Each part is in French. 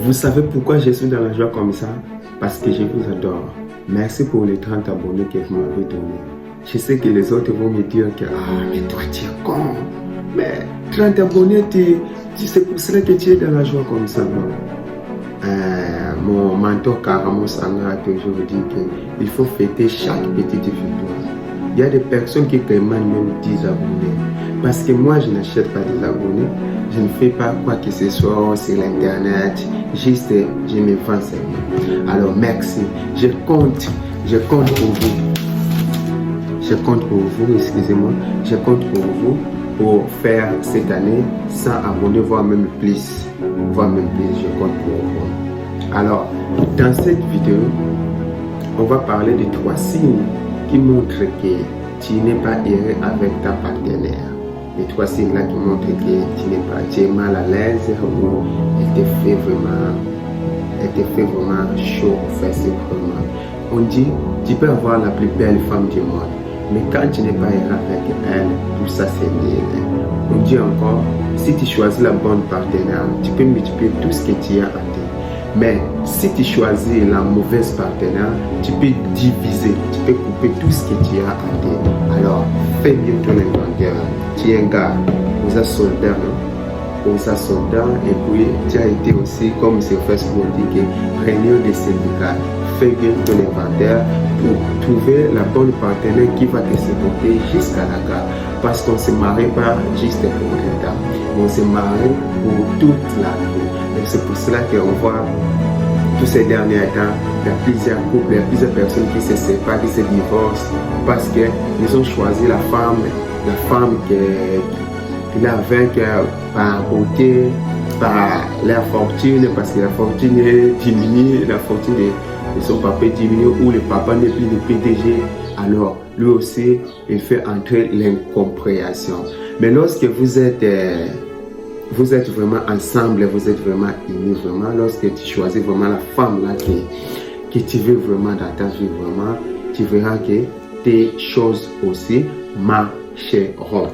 Vous savez pourquoi je suis dans la joie comme ça? Parce que je vous adore. Merci pour les 30 abonnés que vous m'avez donnés. Je sais que les autres vont me dire que mais toi tu es con. Mais 30 abonnés, c'est pour cela que tu es dans la joie comme ça. Mon mentor Karamo Sangha a toujours dit qu'il faut fêter chaque petite victoire. Il y a des personnes qui demandent même 10 abonnés. Parce que moi, je n'achète pas des abonnés. Je ne fais pas quoi que ce soit sur l'internet. Juste, je me vends seulement. Alors, merci. Je compte pour vous. Je compte pour vous, excusez-moi. Je compte pour vous pour faire cette année 100 abonnés, voire même plus. Je compte pour vous. Alors, dans cette vidéo, on va parler de 3 signes qui montrent que tu n'es pas heureux avec ta partenaire. Les 3 signes-là qui montrent que tu es mal à l'aise ou elle te fait vraiment chaud au fait vraiment. On dit, tu peux avoir la plus belle femme du monde, mais quand tu n'es pas heureux avec elle, tout ça c'est nul. On dit encore, si tu choisis la bonne partenaire, tu peux multiplier tout ce que tu as en toi. Mais si tu choisis la mauvaise partenaire, tu peux diviser, tu peux couper tout ce que tu as en toi. Alors, fais bien ton inventaire. Tu es un gars, vous êtes soldat, et puis tu as été aussi, comme sur Facebook dit, réunion des syndicats. Fais bien ton inventaire pour trouver la bonne partenaire qui va te supporter jusqu'à la gare. Parce qu'on ne se marie pas juste pour un temps, on se marie pour toute la vie. Et c'est pour cela qu'on voit tous ces derniers temps, il y a plusieurs couples, il y a plusieurs personnes qui se séparent, qui se divorcent parce qu'ils ont choisi la femme qui la vainque par beauté, par la fortune, parce que la fortune diminue, la fortune de son papa diminue, ou le papa n'est plus le PDG, alors lui aussi, il fait entrer l'incompréhension. Mais lorsque vous êtes vraiment ensemble, vous êtes vraiment unis, vraiment, lorsque tu choisis vraiment la femme là que tu veux vraiment dans ta vie, vraiment, tu verras que tes choses aussi marcheront.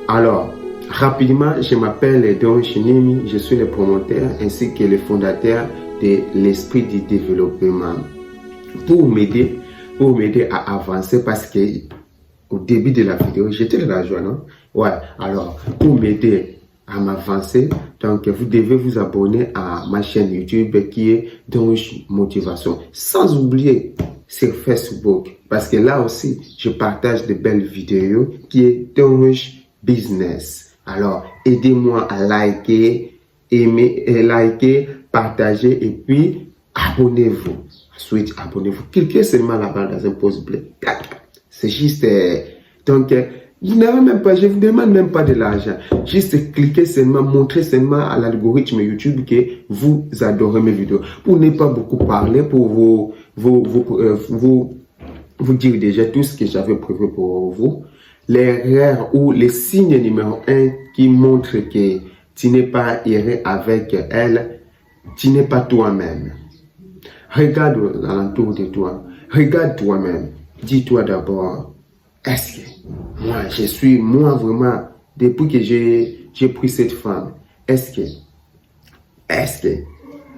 Alors, rapidement, je m'appelle Don Chinimi, je suis le promoteur ainsi que le fondateur de l'esprit du développement. Pour m'aider à avancer, parce que au début de la vidéo, j'étais dans la joie, non? Ouais, alors, pour m'aider à m'avancer, donc vous devez vous abonner à ma chaîne YouTube qui est Donge Motivation. Sans oublier sur Facebook, parce que là aussi, je partage de belles vidéos qui est Donge Business. Alors, aidez-moi à liker, aimer, liker, partager et puis abonnez-vous. Ensuite, abonnez-vous. Cliquez seulement là-bas dans un pouce bleu. C'est juste... donc, vous n'avez même pas, je ne vous demande même pas de l'argent. Juste cliquez seulement, montrez seulement à l'algorithme YouTube que vous adorez mes vidéos. Pour ne pas beaucoup parler, pour vous dire déjà tout ce que j'avais prévu pour vous. L'erreur ou le signe numéro 1 qui montre que tu n'es pas heureux avec elle, tu n'es pas toi-même. Regarde alentour de toi. Regarde toi-même. Dis-toi d'abord, est-ce que moi vraiment, depuis que j'ai pris cette femme, est-ce que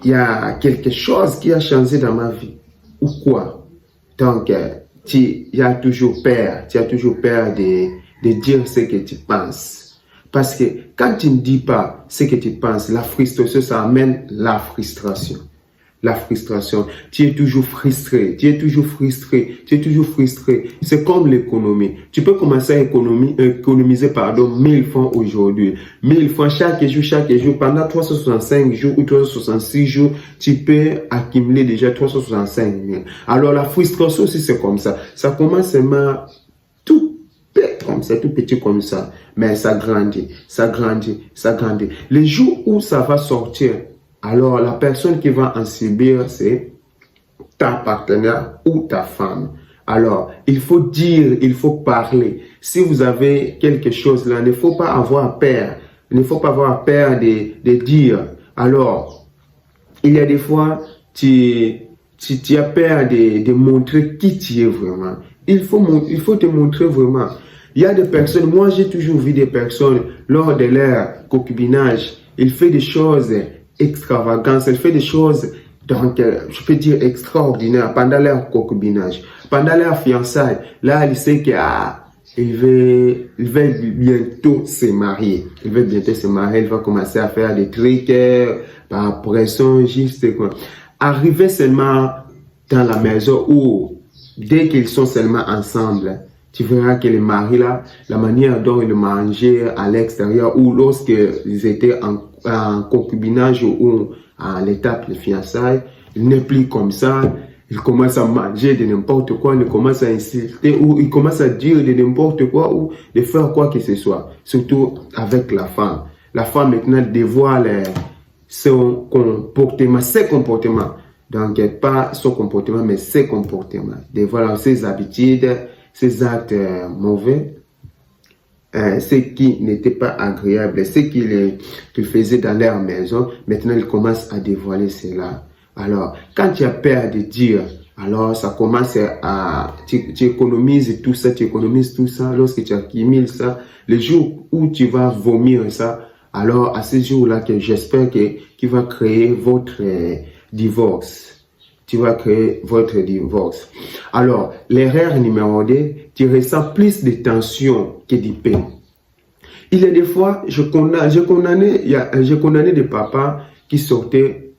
il y a quelque chose qui a changé dans ma vie ou quoi? Donc, tu as toujours peur de dire ce que tu penses. Parce que quand tu ne dis pas ce que tu penses, la frustration, ça amène la frustration. La frustration, tu es toujours frustré, C'est comme l'économie. Tu peux commencer à économiser 1000 francs aujourd'hui. 1000 francs chaque jour, pendant 365 jours ou 366 jours, tu peux accumuler déjà 365 000. Alors la frustration aussi c'est comme ça. Ça commence seulement tout petit comme ça. Mais ça grandit. Les jours où ça va sortir, alors la personne qui va en subir, c'est ta partenaire ou ta femme. Alors, il faut dire, il faut parler. Si vous avez quelque chose là, il ne faut pas avoir peur. Il ne faut pas avoir peur de dire. Alors, il y a des fois, tu as peur de montrer qui tu es vraiment. Il faut te montrer vraiment. Il y a des personnes, moi j'ai toujours vu des personnes, lors de leur concubinage, ils font des choses extravagantes, ils font des choses, donc, je peux dire extraordinaires pendant leur concubinage, pendant leur fiançailles. Là, il sait que, il va bientôt se marier. Il va bientôt se marier, il va commencer à faire des trucs par pression, juste quoi. Arriver seulement dans la maison où, dès qu'ils sont seulement ensemble, tu verras que le mari là, la manière dont il mangeait à l'extérieur ou lorsqu'ils étaient en concubinage ou à l'étape de fiançailles, il n'est plus comme ça. Il commence à manger de n'importe quoi, il commence à insulter ou il commence à dire de n'importe quoi ou de faire quoi que ce soit. Surtout avec la femme. La femme maintenant dévoile son comportement, ses comportements. Donc pas son comportement mais ses comportements. Dévoile ses habitudes, ses actes mauvais. Ce qui n'était pas agréable, ce qu'il faisait dans leur maison, maintenant il commence à dévoiler cela. Alors, quand tu as peur de dire, alors ça commence à, tu économises tout ça, lorsque tu accumules ça, le jour où tu vas vomir ça, alors à ce jour-là, que j'espère qu'il va créer votre divorce. Tu vas créer votre divorce. Alors, l'erreur numéro 2, tu ressens plus de tension que de paix. Il y a des fois, j'ai condamné des papas qui sortaient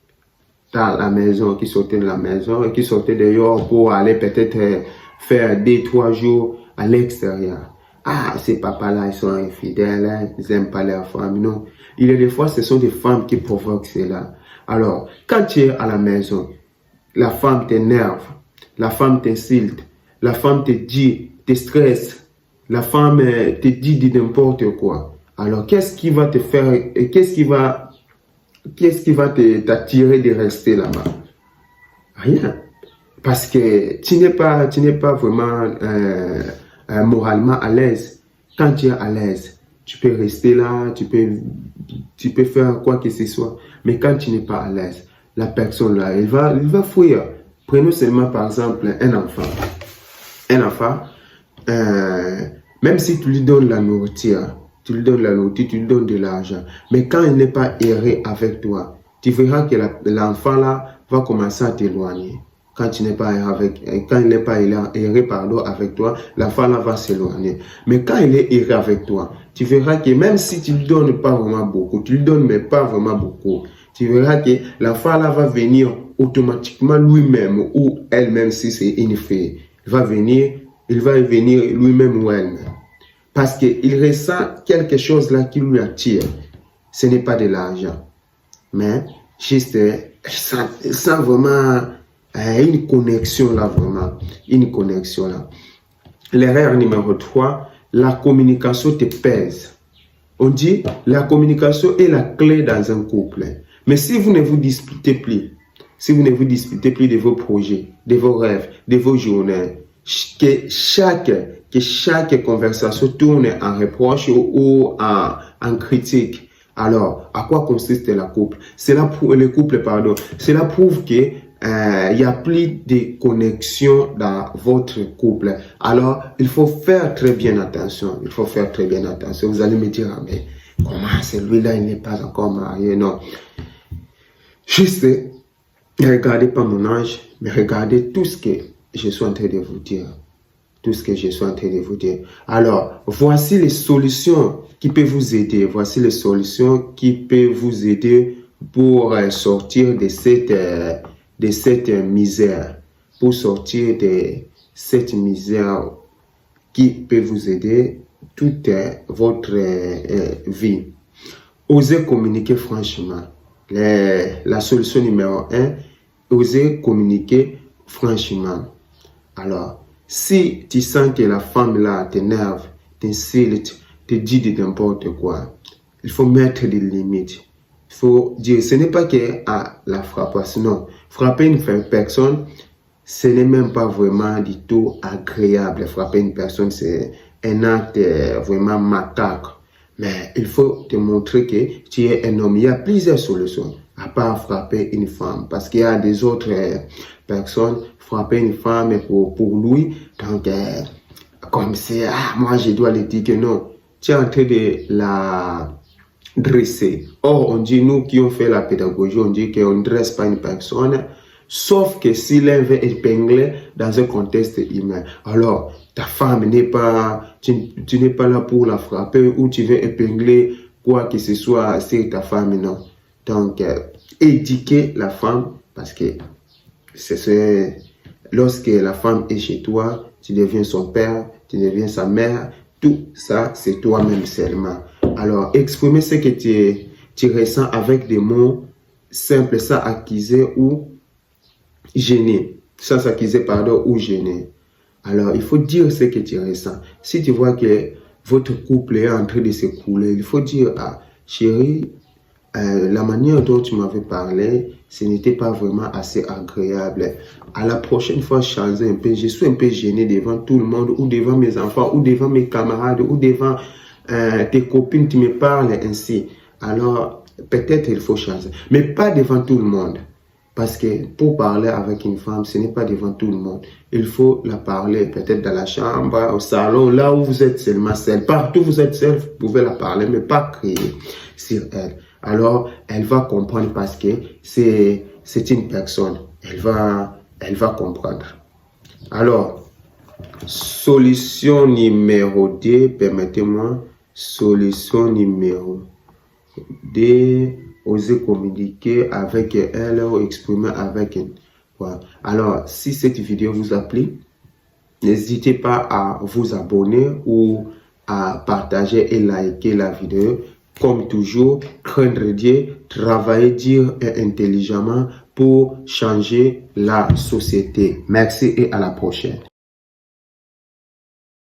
dans la maison, qui sortaient de la maison et qui sortaient dehors pour aller peut-être faire 2-3 jours à l'extérieur. Ah, ces papas-là, ils sont infidèles, hein, ils n'aiment pas leurs femmes. Non, il y a des fois, ce sont des femmes qui provoquent cela. Alors, quand tu es à la maison, la femme t'énerve, la femme t'insulte, la femme te dit, te stresse, la femme te dit de n'importe quoi. Alors, qu'est-ce qui va te faire, qu'est-ce qui va t'attirer de rester là-bas? Rien. Parce que tu n'es pas vraiment moralement à l'aise. Quand tu es à l'aise, tu peux rester là, tu peux faire quoi que ce soit. Mais quand tu n'es pas à l'aise, la personne là, il va fuir. Prenons seulement par exemple un enfant. Un enfant, même si tu lui donnes la nourriture, tu lui donnes de l'argent, mais quand il n'est pas erré avec toi, tu verras que l'enfant là va commencer à t'éloigner. Quand il n'est pas erré avec toi, l'enfant là va s'éloigner. Mais quand il est erré avec toi, tu verras que même si tu ne lui donnes pas vraiment beaucoup, tu lui donnes mais pas vraiment beaucoup, tu verras que l'enfant là va venir automatiquement lui-même ou elle-même si c'est une fille. Il va venir lui-même ou elle-même. Parce qu'il ressent quelque chose là qui lui attire. Ce n'est pas de l'argent. Mais juste, il sent vraiment une connexion là, vraiment. Une connexion là. L'erreur numéro 3, la communication te pèse. On dit, la communication est la clé dans un couple. Mais si vous ne vous disputez plus, de vos projets, de vos rêves, de vos journées, que chaque conversation tourne en reproche ou en critique, alors à quoi consiste le couple? Cela prouve que il y a plus de connexion dans votre couple. Alors, il faut faire très bien attention. Vous allez me dire, ah, mais comment celui-là, il n'est pas encore marié? Non. Juste, ne regardez pas mon âge, mais regardez tout ce que je suis en train de vous dire. Alors, voici les solutions qui peuvent vous aider. Pour sortir de cette misère. Pour sortir de cette misère qui peut vous aider toute votre vie. Osez communiquer franchement. La solution numéro 1, osez communiquer franchement. Alors, si tu sens que la femme là t'énerve, t'insulte, te dit de n'importe quoi, il faut mettre des limites. Il faut dire, ce n'est pas que la frappe, sinon, frapper une personne, ce n'est même pas vraiment du tout agréable. Frapper une personne, c'est un acte vraiment macabre. Mais il faut te montrer que tu es un homme. Il y a plusieurs solutions, à part frapper une femme. Parce qu'il y a des autres personnes, frapper une femme pour lui. Donc, comme c'est, moi je dois le dire que non. Tu es en train de la dresser. Or, on dit, nous qui ont fait la pédagogie, on dit qu'on ne dresse pas une personne, sauf que si l'un veut épingler dans un contexte humain. Alors, ta femme n'est pas, tu n'es pas là pour la frapper ou tu veux épingler quoi que ce soit sur ta femme, non. Donc, éduquer la femme, parce que lorsque la femme est chez toi, tu deviens son père, tu deviens sa mère, tout ça, c'est toi-même seulement. Alors, exprimer ce que tu ressens avec des mots simples, ça accuser ou gêner. Ça s'accuser, pardon, ou gêner. Alors, il faut dire ce que tu ressens. Si tu vois que votre couple est en train de s'écrouler, il faut dire, chérie, la manière dont tu m'avais parlé, ce n'était pas vraiment assez agréable. À la prochaine fois, changer un peu. Je suis un peu gêné devant tout le monde, ou devant mes enfants, ou devant mes camarades, ou devant tes copines qui me parlent ainsi. Alors, peut-être il faut changer. Mais pas devant tout le monde. Parce que pour parler avec une femme, ce n'est pas devant tout le monde. Il faut la parler peut-être dans la chambre, au salon, là où vous êtes seulement seul. Partout où vous êtes seul, vous pouvez la parler, mais pas crier sur elle. Alors, elle va comprendre parce que c'est une personne. Elle va comprendre. Alors, solution numéro 2, permettez-moi, solution numéro 2, oser communiquer avec elle ou exprimer avec elle. Voilà. Alors, si cette vidéo vous a plu, n'hésitez pas à vous abonner ou à partager et liker la vidéo. Comme toujours, craindre Dieu, travailler dur et intelligemment pour changer la société. Merci et à la prochaine.